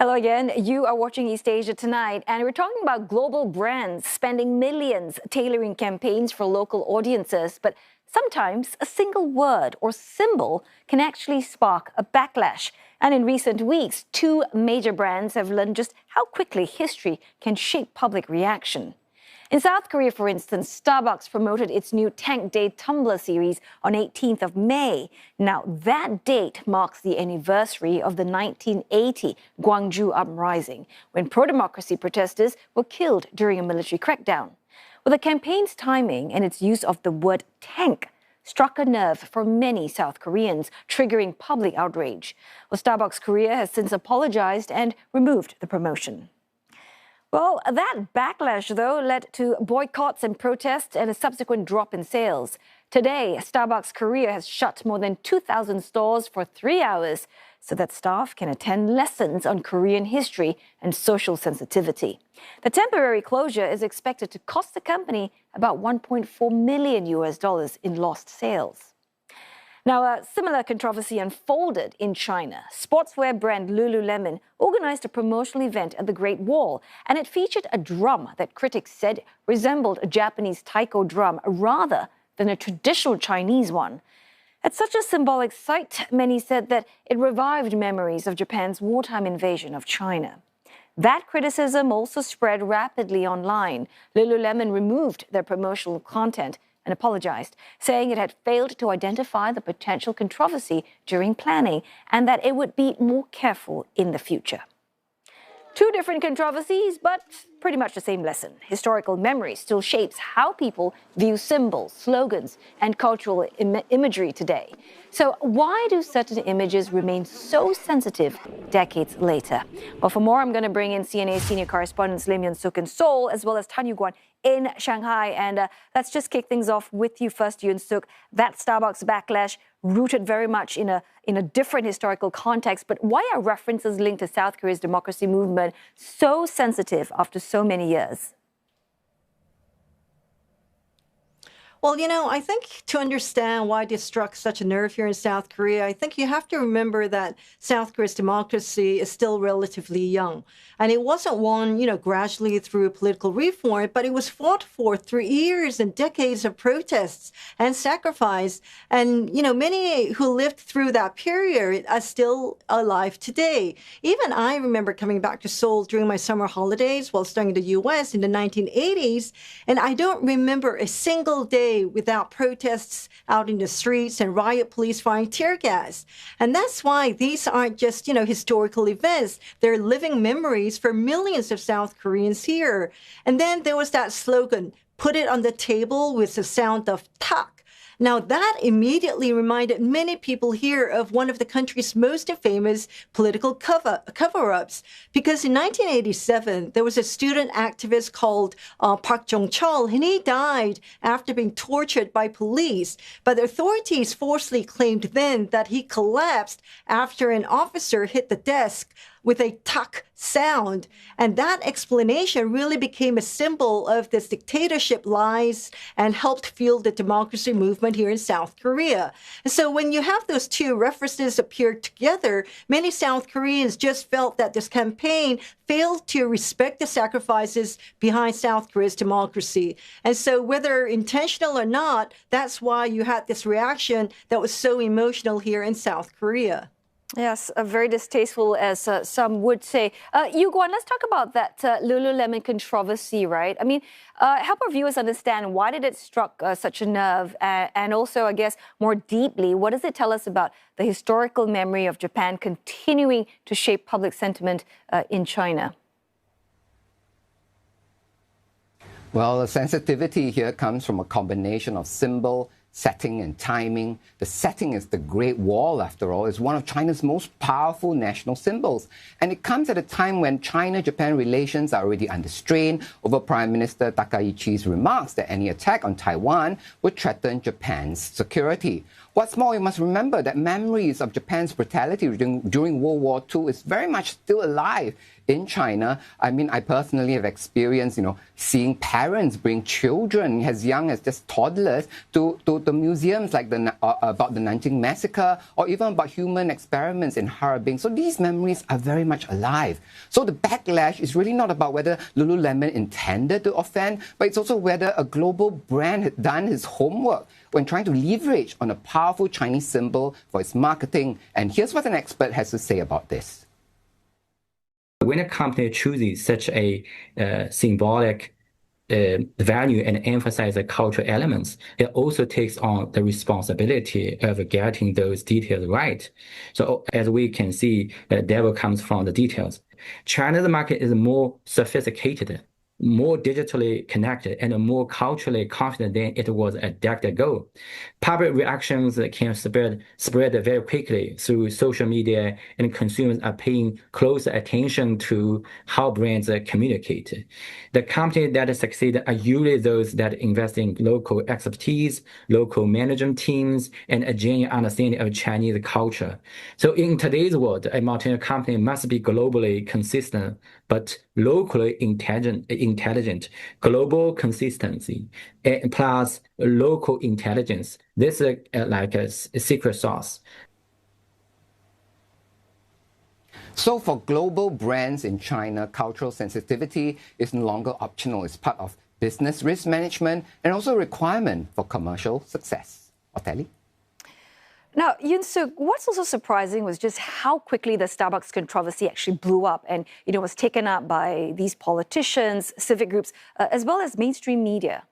Hello again. You are watching East Asia Tonight, and we're talking about global brands spending millions tailoring campaigns for local audiences. But sometimes a single word or symbol can actually spark a backlash. And in recent weeks, two major brands have learned just how quickly history can shape public reaction. In South Korea, for instance, Starbucks promoted its new Tank Day Tumbler series on 18th of May. Now, that date marks the anniversary of the 1980 Gwangju uprising, when pro-democracy protesters were killed during a military crackdown. Well, the campaign's timing and its use of the word tank struck a nerve for many South Koreans, triggering public outrage. Well, Starbucks Korea has since apologized and removed the promotion. Well, that backlash, though, led to boycotts and protests and a subsequent drop in sales. Today, Starbucks Korea has shut more than 2,000 stores for 3 hours so that staff can attend lessons on Korean history and social sensitivity. The temporary closure is expected to cost the company about $1.4 million in lost sales. Now, a similar controversy unfolded in China. Sportswear brand Lululemon organized a promotional event at the Great Wall, and it featured a drum that critics said resembled a Japanese taiko drum rather than a traditional Chinese one. At such a symbolic sight, many said that it revived memories of Japan's wartime invasion of China. That criticism also spread rapidly online. Lululemon removed their promotional content and apologized, saying it had failed to identify the potential controversy during planning and that it would be more careful in the future. Two different controversies, but pretty much the same lesson. Historical memory still shapes how people view symbols, slogans, and cultural imagery today. So why do certain images remain so sensitive decades later? Well, for more, I'm going to bring in CNA senior correspondents Lim Yun-suk in Seoul, as well as Guan in Shanghai. And let's just kick things off with you first, Yun-suk. That Starbucks backlash rooted very much in a different historical context. But why are references linked to South Korea's democracy movement so sensitive after so many years? Well, I think to understand why this struck such a nerve here in South Korea, I think you have to remember that South Korea's democracy is still relatively young. And it wasn't won, gradually through political reform, but it was fought for through years and decades of protests and sacrifice. And, many who lived through that period are still alive today. Even I remember coming back to Seoul during my summer holidays while studying in the U.S. in the 1980s, and I don't remember a single day without protests out in the streets and riot police firing tear gas. And that's why these aren't just, historical events. They're living memories for millions of South Koreans here. And then there was that slogan, "Put it on the table," with the sound of tak. Now, that immediately reminded many people here of one of the country's most famous political cover-ups. Because in 1987, there was a student activist called Park Jong-chul, and he died after being tortured by police. But the authorities falsely claimed then that he collapsed after an officer hit the desk with a tak sound. And that explanation really became a symbol of this dictatorship lies and helped fuel the democracy movement here in South Korea. And so when you have those two references appear together, many South Koreans just felt that this campaign failed to respect the sacrifices behind South Korea's democracy. And so whether intentional or not, that's why you had this reaction that was so emotional here in South Korea. Yes, very distasteful, as some would say. Guan, let's talk about that Lululemon controversy, right? I mean, help our viewers understand why did it struck such a nerve, and also, I guess, more deeply, what does it tell us about the historical memory of Japan continuing to shape public sentiment in China? Well, the sensitivity here comes from a combination of symbol, setting and timing. The setting is the Great Wall, after all. It's one of China's most powerful national symbols. And it comes at a time when China-Japan relations are already under strain over Prime Minister Takaichi's remarks that any attack on Taiwan would threaten Japan's security. What's more, you must remember that memories of Japan's brutality during World War II is very much still alive in China. I mean, I personally have experienced, seeing parents bring children as young as just toddlers to the museums like about the Nanjing massacre or even about human experiments in Harbin. So these memories are very much alive. So the backlash is really not about whether Lululemon intended to offend, but it's also whether a global brand had done its homework when trying to leverage on a powerful Chinese symbol for its marketing. And here's what an expert has to say about this. When a company chooses such a symbolic value and emphasize the cultural elements, it also takes on the responsibility of getting those details right. So as we can see, the devil comes from the details. China's market is more sophisticated, more digitally connected, and more culturally confident than it was a decade ago. Public reactions can spread very quickly through social media, and consumers are paying close attention to how brands communicate. The companies that succeed are usually those that invest in local expertise, local management teams, and a genuine understanding of Chinese culture. So in today's world, a multinational company must be globally consistent, but locally intelligent, global consistency, plus local intelligence. This is like a secret sauce. So for global brands in China, cultural sensitivity is no longer optional. It's part of business risk management and also a requirement for commercial success. Oteli? Now, Yoon-suk, what's also surprising was just how quickly the Starbucks controversy actually blew up and, was taken up by these politicians, civic groups, as well as mainstream media.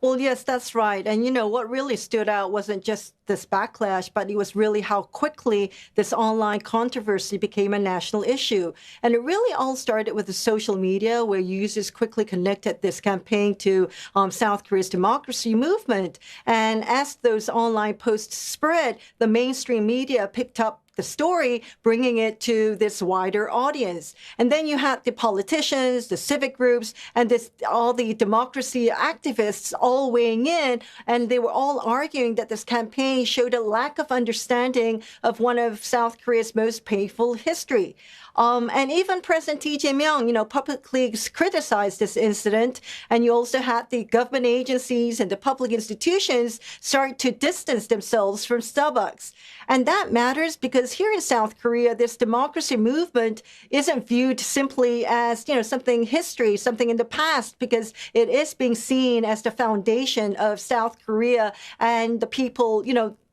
Well, yes, that's right. And, what really stood out wasn't just this backlash, but it was really how quickly this online controversy became a national issue. And it really all started with the social media, where users quickly connected this campaign to South Korea's democracy movement. And as those online posts spread, the mainstream media picked up the story, bringing it to this wider audience. And then you had the politicians, the civic groups, and all the democracy activists all weighing in, and they were all arguing that this campaign showed a lack of understanding of one of South Korea's most painful history. And even President Lee Jae-myung, publicly criticized this incident. And you also had the government agencies and the public institutions start to distance themselves from Starbucks. And that matters because here in South Korea, this democracy movement isn't viewed simply as, something history, something in the past, because it is being seen as the foundation of South Korea and the people,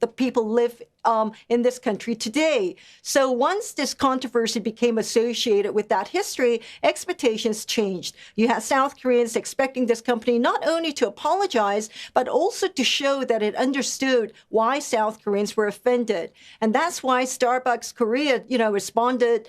the people live in this country today. So once this controversy became associated with that history, expectations changed. You had South Koreans expecting this company not only to apologize, but also to show that it understood why South Koreans were offended. And that's why Starbucks Korea, responded.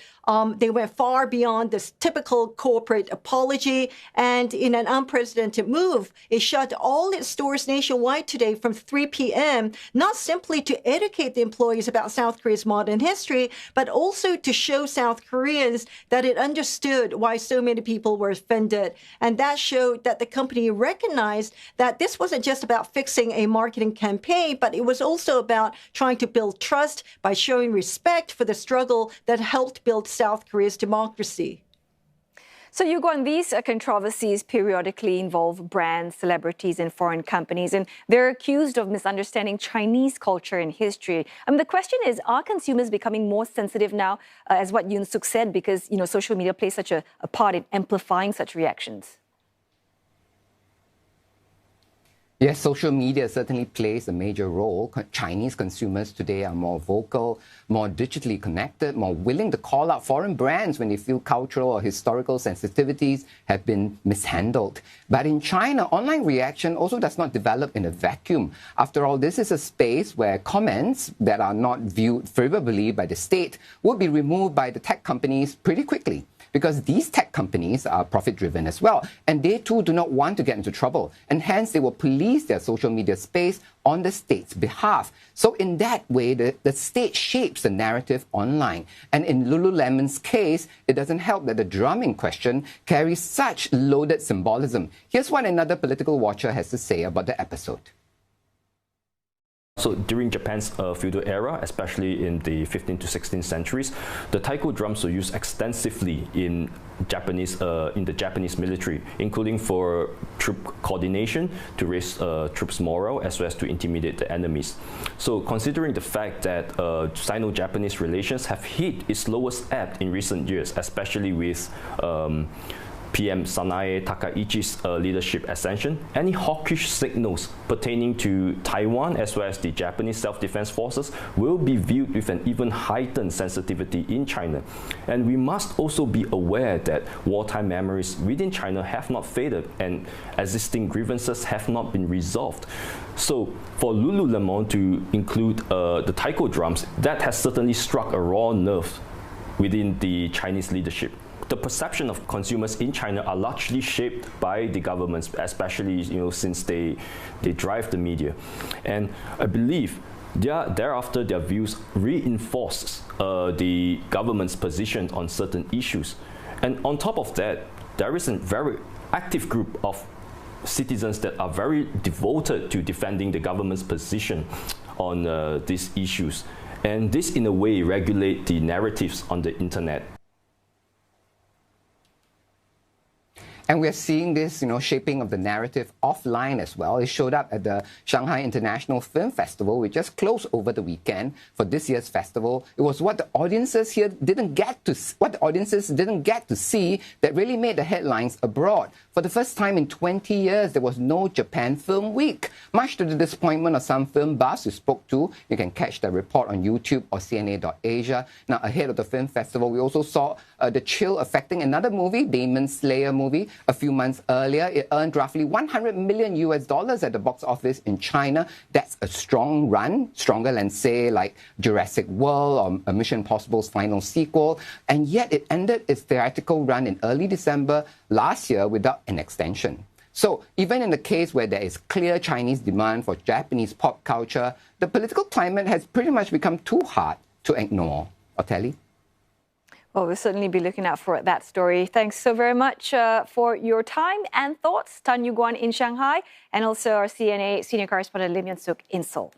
They went far beyond this typical corporate apology. And in an unprecedented move, it shut all its stores nationwide today from 3 p.m., not simply to educate the employees about South Korea's modern history, but also to show South Koreans that it understood why so many people were offended. And that showed that the company recognized that this wasn't just about fixing a marketing campaign, but it was also about trying to build trust by showing respect for the struggle that helped build South Korea's democracy. So, Guan, these controversies periodically involve brands, celebrities, and foreign companies, and they're accused of misunderstanding Chinese culture and history. The question is, are consumers becoming more sensitive now, as what Yoon-suk said, because, social media plays such a part in amplifying such reactions? Yes, social media certainly plays a major role. Chinese consumers today are more vocal, more digitally connected, more willing to call out foreign brands when they feel cultural or historical sensitivities have been mishandled. But in China, online reaction also does not develop in a vacuum. After all, this is a space where comments that are not viewed favorably by the state will be removed by the tech companies pretty quickly, because these tech companies are profit-driven as well, and they too do not want to get into trouble, and hence they will police police their social media space on the state's behalf. So in that way, the state shapes the narrative online. And in Lululemon's case, it doesn't help that the drum in question carries such loaded symbolism. Here's what another political watcher has to say about the episode. So during Japan's feudal era, especially in the 15th to 16th centuries, the taiko drums were used extensively in the Japanese military, including for troop coordination, to raise troops' morale, as well as to intimidate the enemies. So considering the fact that Sino-Japanese relations have hit its lowest ebb in recent years, especially with PM Sanae Takaichi's leadership ascension, any hawkish signals pertaining to Taiwan as well as the Japanese self-defense forces will be viewed with an even heightened sensitivity in China. And we must also be aware that wartime memories within China have not faded and existing grievances have not been resolved. So for Lululemon to include the taiko drums, that has certainly struck a raw nerve within the Chinese leadership. The perception of consumers in China are largely shaped by the governments, especially since they drive the media. And I believe thereafter their views reinforces the government's position on certain issues. And on top of that, there is a very active group of citizens that are very devoted to defending the government's position on these issues. And this, in a way, regulate the narratives on the internet. And we're seeing this, shaping of the narrative offline as well. It showed up at the Shanghai International Film Festival, which just closed over the weekend for this year's festival. It was what the audiences here didn't get to see that really made the headlines abroad. For the first time in 20 years, there was no Japan Film Week. Much to the disappointment of some film buffs we spoke to. You can catch the report on YouTube or CNA.Asia. Now, ahead of the film festival, we also saw the chill affecting another movie, Demon Slayer movie. A few months earlier, it earned roughly $100 million at the box office in China. That's a strong run, stronger than, say, like Jurassic World or Mission Impossible's final sequel. And yet it ended its theatrical run in early December last year without an extension. So even in the case where there is clear Chinese demand for Japanese pop culture, the political climate has pretty much become too hard to ignore. Otelli? Well, we'll certainly be looking out for that story. Thanks so very much for your time and thoughts, Tan Yu Guan in Shanghai, and also our CNA senior correspondent Lim Yun Suk in Seoul.